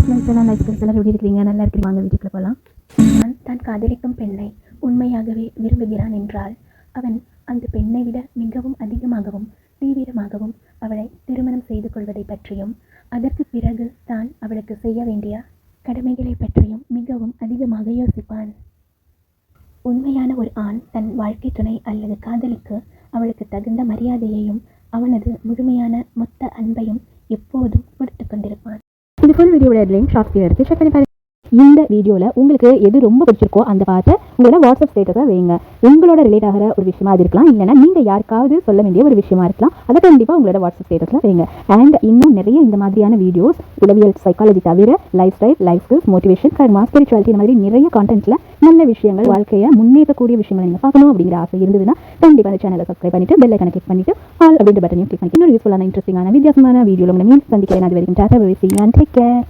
எப்படி இருக்கிறீங்க? நல்லா இருக்கிறீங்க? வாங்க வீட்டுக்குள்ள போகலாம். தான் காதலிக்கும் பெண்ணை உண்மையாகவே விரும்புகிறான் என்றால் அவன் அந்த பெண்ணை விட மிகவும் அதிகமாகவும் தீவிரமாகவும் அவளை திருமணம் செய்து கொள்வதை பற்றியும் அதற்கு பிறகு தான் அவளுக்கு செய்ய வேண்டிய கடமைகளை பற்றியும் மிகவும் அதிகமாக யோசிப்பான். உண்மையான ஒரு ஆண் தன் வாழ்க்கை துணை அல்லது காதலிக்கு அவளுக்கு தகுந்த மரியாதையையும் அவனது முழுமையான மொத்த அன்பையும் எப்போதும் கொடுத்து கொண்டிருப்பான். இந்த ஃபுல் வீடியோட லிங்க் ஷார்ட்ஸ்ல இருக்கு, செக் பண்ணி பாருங்க. இந்த வீடியோவில் உங்களுக்கு எது ரொம்ப பிடிச்சிருக்கோ அந்த பார்த்து உங்களோட வாட்ஸ்அப் ஸ்டேட்டஸாக வைங்க. உங்களோட ரிலேட் ஆகிற ஒரு விஷயமா அது இருக்கலாம், இல்லைனா நீங்கள் யாருக்காவது சொல்ல வேண்டிய ஒரு விஷயமா இருக்கலாம். அதை கண்டிப்பாக உங்களோட வாட்ஸ்அப் ஸ்டேட்டஸில் வைங்க. அண்ட் இன்னும் நிறைய இந்த மாதிரியான வீடியோஸ், உளவியல் சைக்காலஜி தவிர life style, life skills, motivation, karma, spirituality இந்த மாதிரி நிறைய கான்டென்ட்ல நல்ல விஷயங்கள், வாழ்க்கையை முன்னேற்றக்கூடிய விஷயங்கள் நீங்கள் பார்க்கணும் அப்படிங்கிற ஆசை இருந்ததுன்னா கண்டிப்பாக அந்த சேனலை சப்ஸ்கிரைப் பண்ணிட்டு பெல் ஐக்கானை கிளிக் பண்ணிட்டு ஆல் அப்படின்ற பட்டனையும் கிளிக் பண்ணி இன்னொரு யூஸ்ஃபுல்லான இன்ட்ரெஸ்டிங்கான வித்தியாசமான வீடியோவில் மீண்டும் சந்திக்கிறேன். அது வரைக்கும் tata, bye bye, see you and take care.